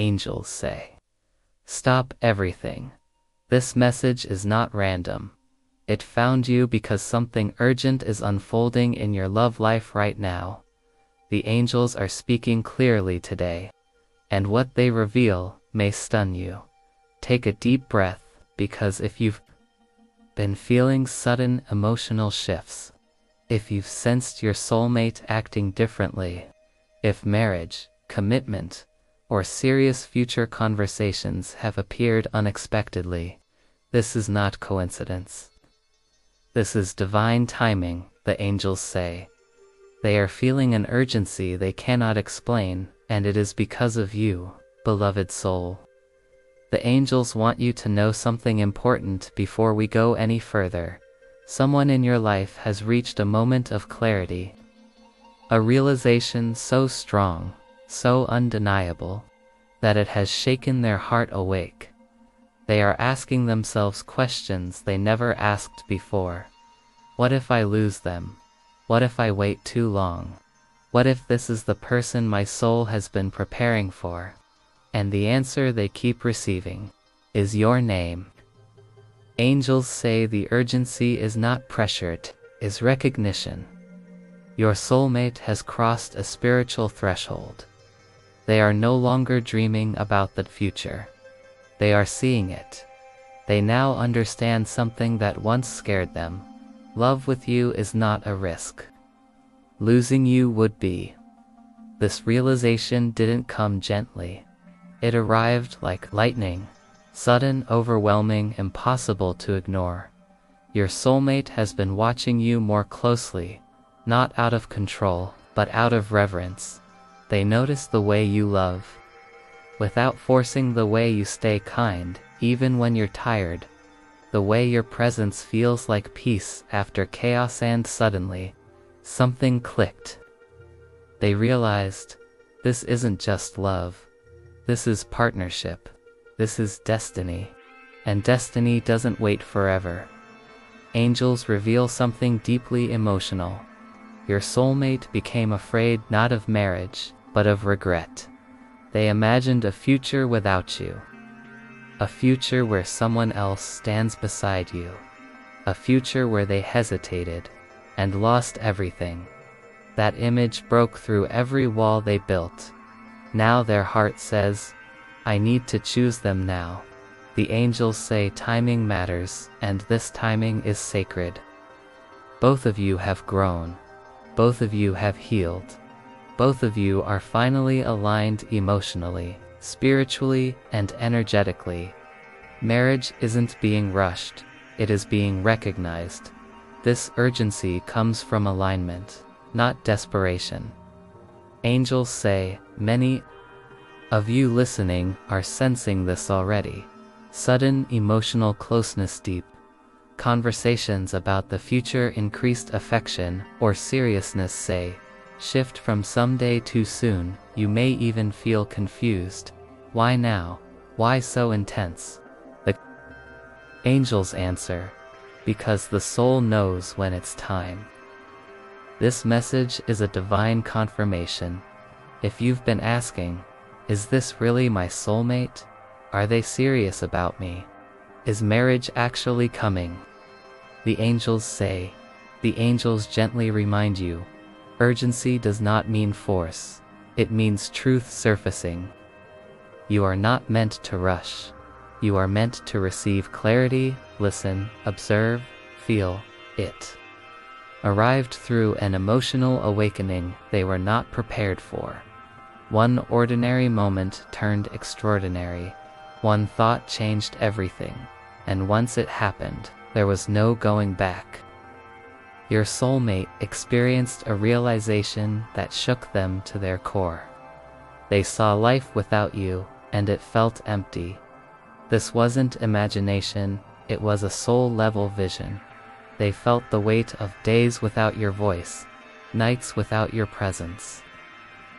angels say. Stop everything. This message is not random. It found you because something urgent is unfolding in your love life right now. The angels are speaking clearly today, and what they reveal may stun you. Take a deep breath, because if you've been feeling sudden emotional shifts, if you've sensed your soulmate acting differently, if marriage, commitment, or serious future conversations have appeared unexpectedly, this is not coincidence. This is divine timing, the angels say. They are feeling an urgency they cannot explain, and it is because of you, beloved soul. The angels want you to know something important before we go any further. Someone in your life has reached a moment of clarity. A realization so strong, so undeniable, that it has shaken their heart awake. They are asking themselves questions they never asked before. What if I lose them? What if I wait too long? What if this is the person my soul has been preparing for? And the answer they keep receiving is your name. Angels say the urgency is not pressure, it is recognition. Your soulmate has crossed a spiritual threshold. They are no longer dreaming about the future. They are seeing it. They now understand something that once scared them. Love with you is not a risk. Losing you would be. This realization didn't come gently. It arrived like lightning, sudden, overwhelming, impossible to ignore. Your soulmate has been watching you more closely, not out of control, but out of reverence. They notice the way you love, without forcing, the way you stay kind, even when you're tired, the way your presence feels like peace after chaos, and suddenly, something clicked. They realized, this isn't just love. This is partnership. This is destiny. And destiny doesn't wait forever. Angels reveal something deeply emotional. Your soulmate became afraid not of marriage, but of regret. They imagined a future without you. A future where someone else stands beside you. A future where they hesitated and lost everything. That image broke through every wall they built. Now their heart says, I need to choose them now. The angels say timing matters, and this timing is sacred. Both of you have grown. Both of you have healed. Both of you are finally aligned emotionally, spiritually, and energetically. Marriage isn't being rushed, it is being recognized. This urgency comes from alignment, not desperation. Angels say, many of you listening are sensing this already. Sudden emotional closeness, deep conversations about the future, increased affection or seriousness, say, shift from someday too soon. You may even feel confused. Why now? Why so intense? The angels answer, because the soul knows when it's time. This message is a divine confirmation. If you've been asking, is this really my soulmate? Are they serious about me? Is marriage actually coming? The angels say. The angels gently remind you, urgency does not mean force. It means truth surfacing. You are not meant to rush. You are meant to receive clarity, listen, observe, feel it. Arrived through an emotional awakening they were not prepared for. One ordinary moment turned extraordinary. One thought changed everything. And once it happened, there was no going back. Your soulmate experienced a realization that shook them to their core. They saw life without you, and it felt empty. This wasn't imagination, it was a soul-level vision. They felt the weight of days without your voice, nights without your presence,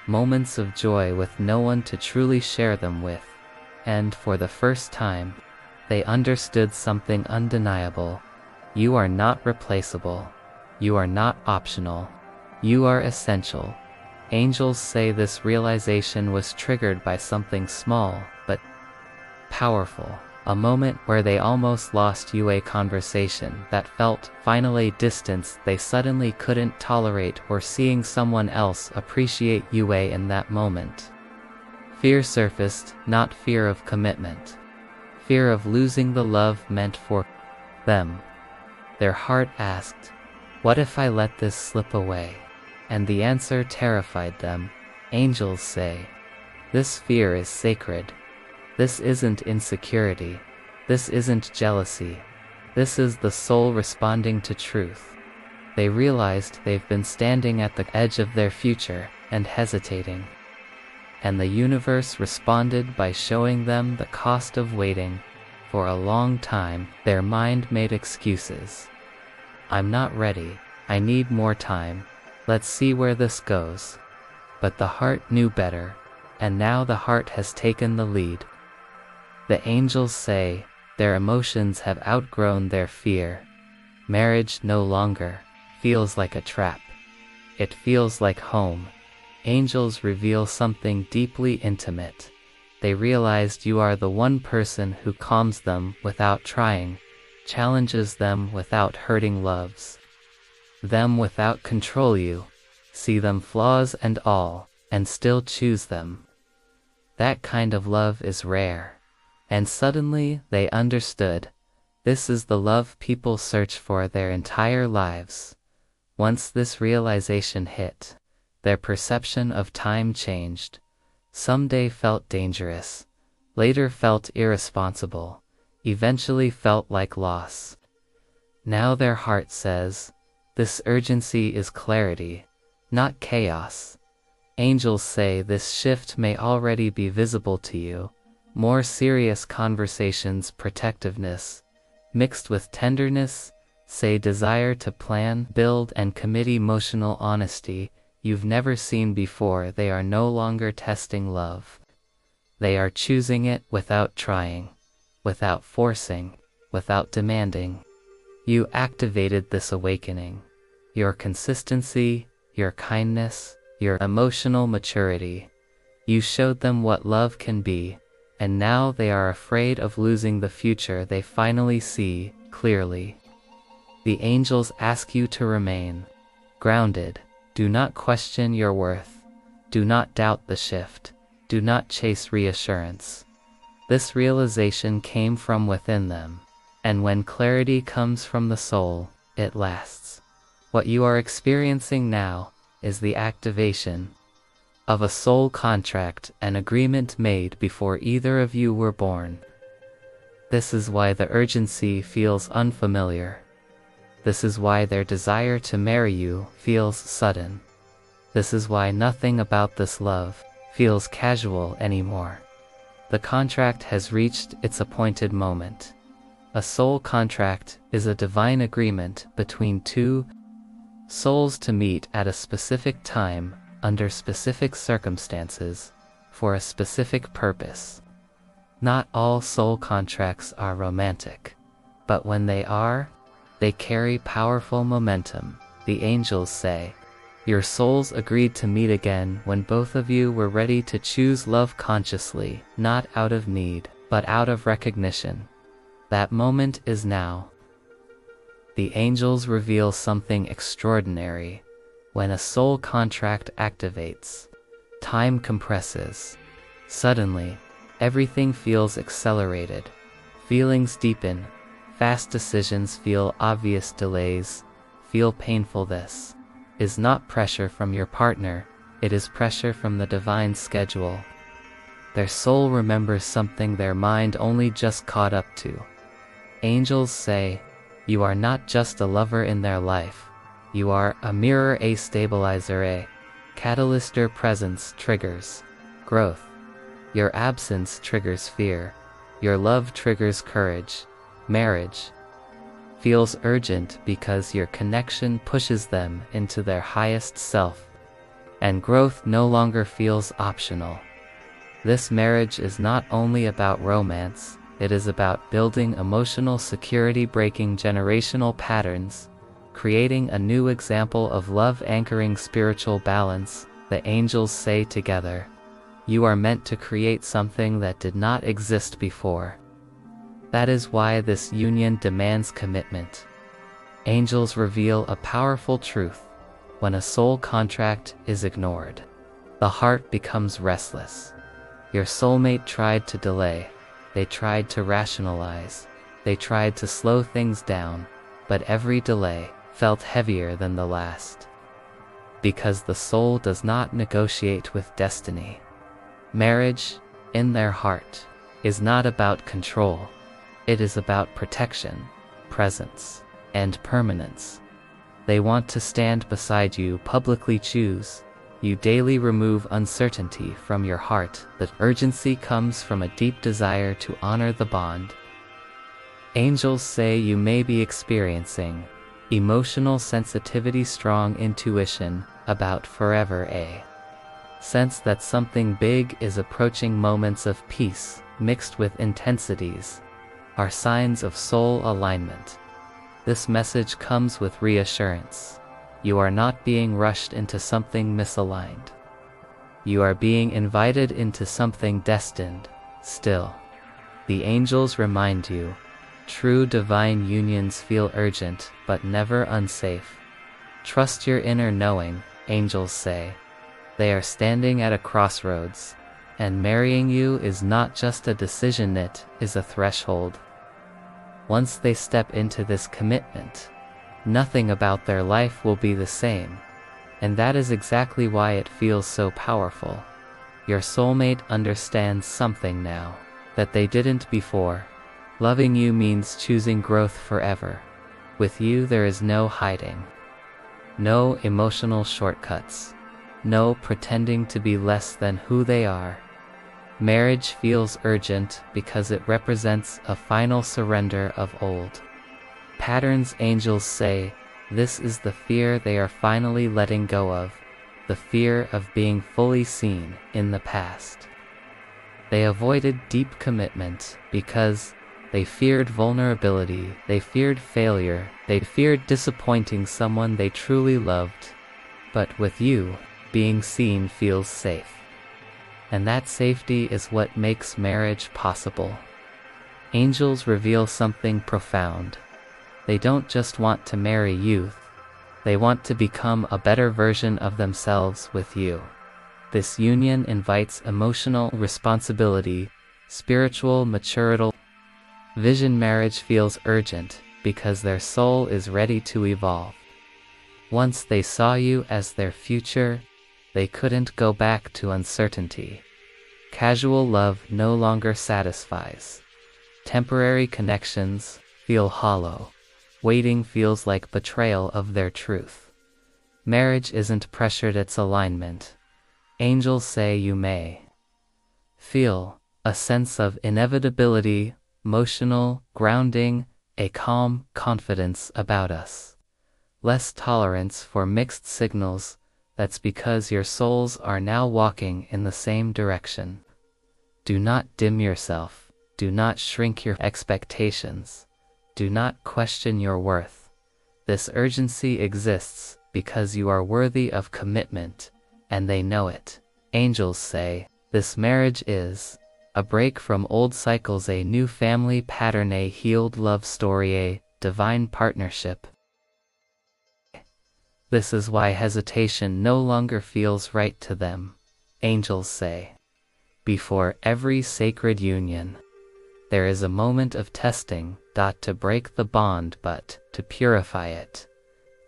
moments of joy with no one to truly share them with. And for the first time, they understood something undeniable. You are not replaceable. You are not optional. You are essential. Angels say this realization was triggered by something small, but powerful. A moment where they almost lost a conversation that felt finally distance they suddenly couldn't tolerate, or seeing someone else appreciate in that moment. Fear surfaced, not fear of commitment. Fear of losing the love meant for them. Their heart asked, "What if I let this slip away?" And the answer terrified them. Angels say, "This fear is sacred. This isn't insecurity. This isn't jealousy. This is the soul responding to truth." They realized they've been standing at the edge of their future and hesitating. And the universe responded by showing them the cost of waiting. For a long time, their mind made excuses. "I'm not ready. I need more time. Let's see where this goes." But the heart knew better, and now the heart has taken the lead. The angels say their emotions have outgrown their fear. Marriage no longer feels like a trap. It feels like home. Angels reveal something deeply intimate. They realized you are the one person who calms them without trying, challenges them without hurting, loves them without control you, see them flaws and all, and still choose them. That kind of love is rare. And suddenly they understood. This is the love people search for their entire lives. Once this realization hit, their perception of time changed. Someday felt dangerous, later felt irresponsible, eventually felt like loss. Now their heart says, this urgency is clarity, not chaos. Angels say this shift may already be visible to you. More serious conversations, protectiveness, mixed with tenderness, say desire to plan, build, and commit, emotional honesty you've never seen before. They are no longer testing love. They are choosing it without trying, without forcing, without demanding. You activated this awakening. Your consistency, your kindness, your emotional maturity. You showed them what love can be. And now they are afraid of losing the future they finally see clearly. The angels ask you to remain grounded. Do not question your worth. Do not doubt the shift. Do not chase reassurance. This realization came from within them. And when clarity comes from the soul, it lasts. What you are experiencing now is the activation of a soul contract, an agreement made before either of you were born. This is why the urgency feels unfamiliar. This is why their desire to marry you feels sudden. This is why nothing about this love feels casual anymore. The contract has reached its appointed moment. A soul contract is a divine agreement between two souls to meet at a specific time, under specific circumstances, for a specific purpose. Not all soul contracts are romantic, but when they are, they carry powerful momentum. The angels say, your souls agreed to meet again when both of you were ready to choose love consciously, not out of need, but out of recognition. That moment is now. The angels reveal something extraordinary. When a soul contract activates, time compresses. Suddenly, everything feels accelerated. Feelings deepen. Fast decisions feel obvious. Delays feel painful. This is not pressure from your partner, it is pressure from the divine schedule. Their soul remembers something their mind only just caught up to. Angels say, you are not just a lover in their life. You are a mirror, a stabilizer, a catalyst. Your presence triggers growth. Your absence triggers fear. Your love triggers courage. Marriage feels urgent because your connection pushes them into their highest self. And growth no longer feels optional. This marriage is not only about romance, it is about building emotional security, breaking generational patterns, creating a new example of love, anchoring spiritual balance. The angels say together, "You are meant to create something that did not exist before." That is why this union demands commitment. Angels reveal a powerful truth. When a soul contract is ignored, the heart becomes restless. Your soulmate tried to delay, they tried to rationalize, they tried to slow things down, but every delay felt heavier than the last. Because the soul does not negotiate with destiny. Marriage, in their heart, is not about control. It is about protection, presence, and permanence. They want to stand beside you, publicly choose. You daily remove uncertainty from your heart. The urgency comes from a deep desire to honor the bond. Angels say you may be experiencing emotional sensitivity, strong intuition about forever, a sense that something big is approaching. Moments of peace mixed with intensities are signs of soul alignment. This message comes with reassurance. You are not being rushed into something misaligned. You are being invited into something destined. Still, the angels remind you, true divine unions feel urgent but never unsafe. Trust your inner knowing, angels say. They are standing at a crossroads, and marrying you is not just a decision, it is a threshold. Once they step into this commitment, nothing about their life will be the same, and that is exactly why it feels so powerful. Your soulmate understands something now that they didn't before. Loving you means choosing growth forever. With you there is no hiding, no emotional shortcuts, no pretending to be less than who they are. Marriage feels urgent because it represents a final surrender of old patterns. Angels say this is the fear they are finally letting go of, the fear of being fully seen in the past. They avoided deep commitment because they feared vulnerability, they feared failure, they feared disappointing someone they truly loved. But with you, being seen feels safe. And that safety is what makes marriage possible. Angels reveal something profound. They don't just want to marry you, they want to become a better version of themselves with you. This union invites emotional responsibility, spiritual maturity. Vision. Marriage feels urgent because their soul is ready to evolve. Once they saw you as their future, they couldn't go back to uncertainty. Casual love no longer satisfies. Temporary connections feel hollow. Waiting feels like betrayal of their truth. Marriage isn't pressured, it's alignment. Angels say you may feel a sense of inevitability, emotional grounding, a calm confidence about us. Less tolerance for mixed signals. That's because your souls are now walking in the same direction. Do not dim yourself. Do not shrink your expectations. Do not question your worth. This urgency exists because you are worthy of commitment, and they know it. Angels say, this marriage is a break from old cycles, a new family pattern, a healed love story, a divine partnership. This is why hesitation no longer feels right to them. Angels say, before every sacred union, there is a moment of testing, not to break the bond but to purify it.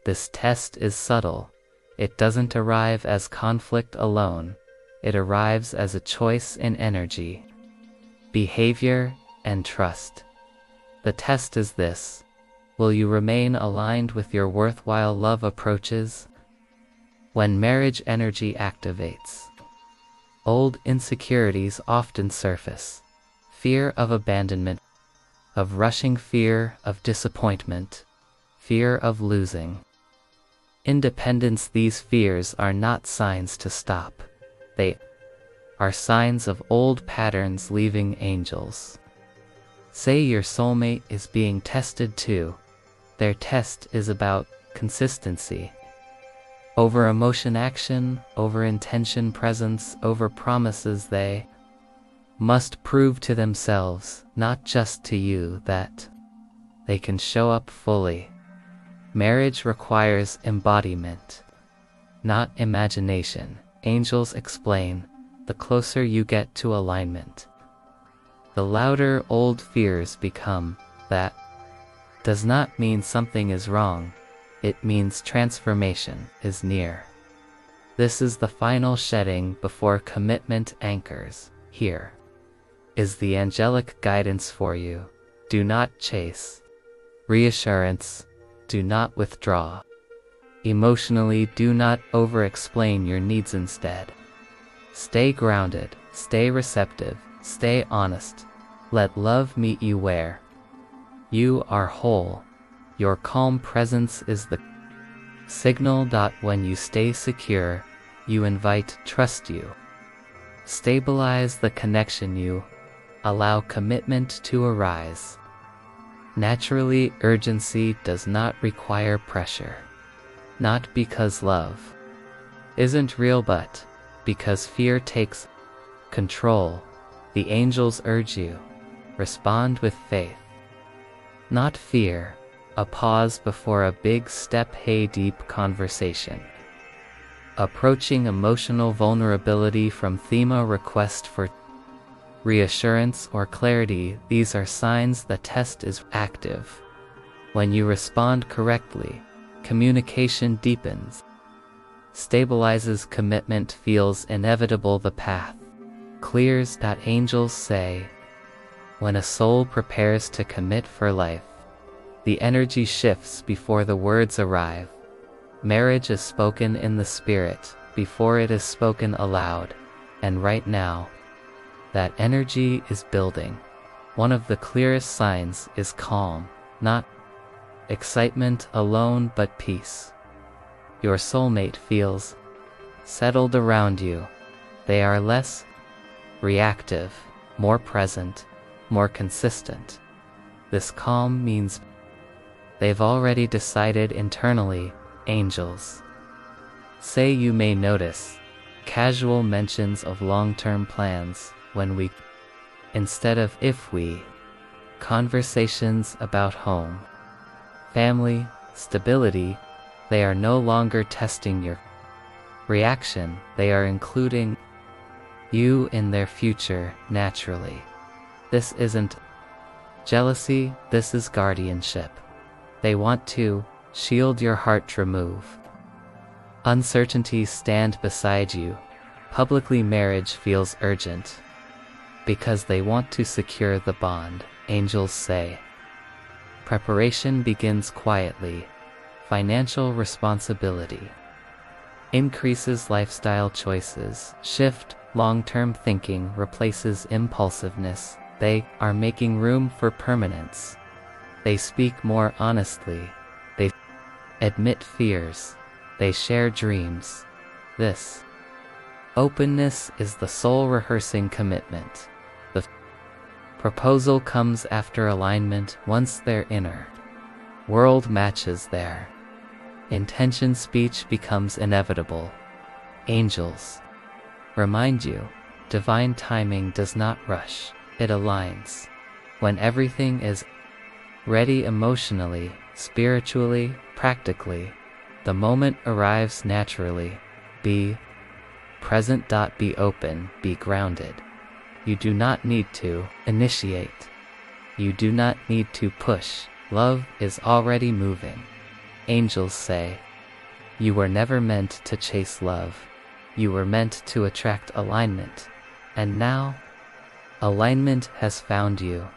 This test is subtle. It doesn't arrive as conflict alone. It arrives as a choice in energy, behavior, and trust. The test is this: will you remain aligned with your worthwhile love approaches? When marriage energy activates, old insecurities often surface. Fear of abandonment, of rushing, fear of disappointment, fear of losing independence. These fears are not signs to stop. They are signs of old patterns leaving. Angels say your soulmate is being tested too. Their test is about consistency. Over emotion action, over intention presence, over promises they must prove to themselves, not just to you, that they can show up fully. Marriage requires embodiment, not imagination. Angels explain, the closer you get to alignment, the louder old fears become. That does not mean something is wrong. It means transformation is near. This is the final shedding before commitment anchors. Here is the angelic guidance for you. Do not chase. Reassurance. Do not withdraw. Emotionally, do not over-explain your needs instead. Stay grounded, stay receptive, stay honest. Let love meet you where you are whole. Your calm presence is the signal. When you stay secure, you invite trust you. Stabilize the connection you allow commitment to arise. Naturally, urgency does not require pressure. Not because love isn't real, but because fear takes control. The angels urge you, respond with faith, not fear. A pause before a big step. Hey, deep conversation. Approaching emotional vulnerability from thema. Request for reassurance or clarity. These are signs the test is active. When you respond correctly, communication deepens, stabilizes, commitment feels inevitable, the path clears. Angels say, when a soul prepares to commit for life, the energy shifts before the words arrive. Marriage is spoken in the spirit before it is spoken aloud, and right now, that energy is building. One of the clearest signs is calm, not excitement alone, but peace. Your soulmate feels settled around you. They are less reactive, more present, more consistent. This calm means they've already decided internally. Angels say you may notice casual mentions of long-term plans when we, instead of if we, conversations about home, family, stability. They are no longer testing your reaction. They are including you in their future naturally. This isn't jealousy, this is guardianship. They want to shield your heart, remove uncertainty, stand beside you. Publicly, marriage feels urgent because they want to secure the bond. Angels say, preparation begins quietly. Financial responsibility increases, lifestyle choices shift, long-term thinking replaces impulsiveness. They are making room for permanence. They speak more honestly. They admit fears. They share dreams. This openness is the soul rehearsing commitment. The proposal comes after alignment. Once their inner world matches their intention, speech becomes inevitable. Angels remind you, divine timing does not rush. It aligns. When everything is ready emotionally, spiritually, practically, the moment arrives naturally. Be present. Be open. Be grounded. You do not need to initiate. You do not need to push. Love is already moving. Angels say, you were never meant to chase love. You were meant to attract alignment. And now, alignment has found you.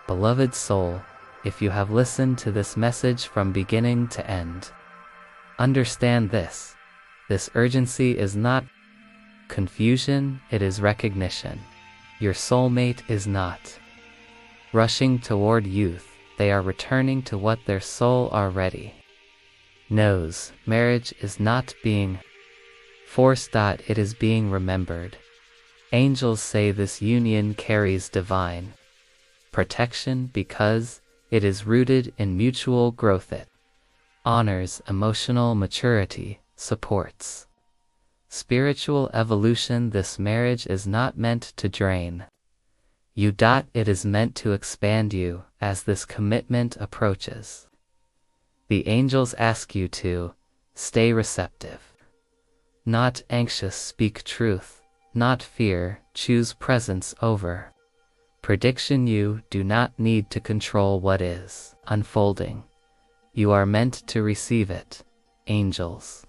Beloved soul, if you have listened to this message from beginning to end, understand this. This urgency is not confusion, it is recognition. Your soulmate is not rushing toward youth. They are returning to what their soul already knows. Marriage is not being forced. It is being remembered. Angels say this union carries divine protection because it is rooted in mutual growth. It honors emotional maturity. supports spiritual evolution. This marriage is not meant to drain you. It is meant to expand you as this commitment approaches. The angels ask you to stay receptive, not anxious. Speak truth, not fear. Choose presence over prediction. You do not need to control what is unfolding. You are meant to receive it. Angels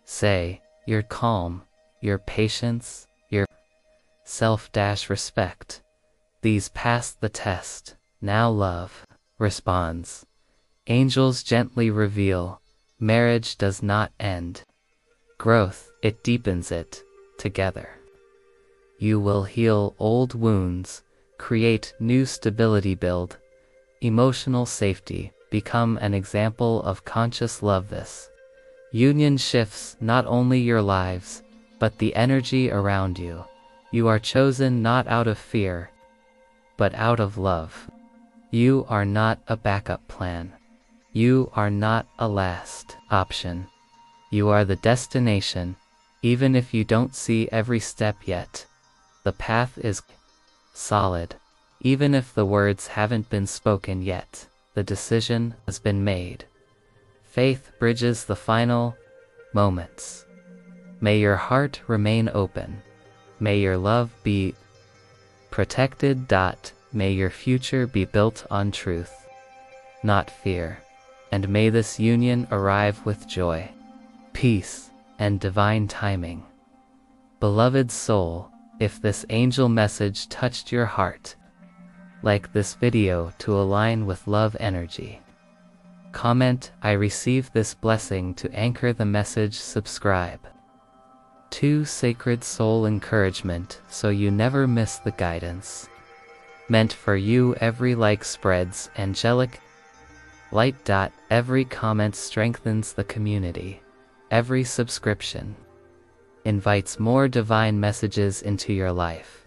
say, your calm, your patience, your self-respect, these passed the test. Now love responds. Angels gently reveal, marriage does not end growth, it deepens it. Together you will heal old wounds, create new stability, build emotional safety, become an example of conscious love. This union shifts not only your lives, but the energy around you. You are chosen not out of fear, but out of love. You are not a backup plan. You are not a last option. You are the destination. Even if you don't see every step yet, the path is solid. Even if the words haven't been spoken yet, the decision has been made. Faith bridges the final moments. May your heart remain open. May your love be protected. May your future be built on truth, not fear. And may this union arrive with joy, peace, and divine timing. Beloved soul, if this angel message touched your heart, like this video to align with love energy. Comment, I receive this blessing to anchor the message. Subscribe to Sacred Soul Encouragement so you never miss the guidance meant for you. Every like spreads angelic light. Every comment strengthens the community. Every subscription invites more divine messages into your life.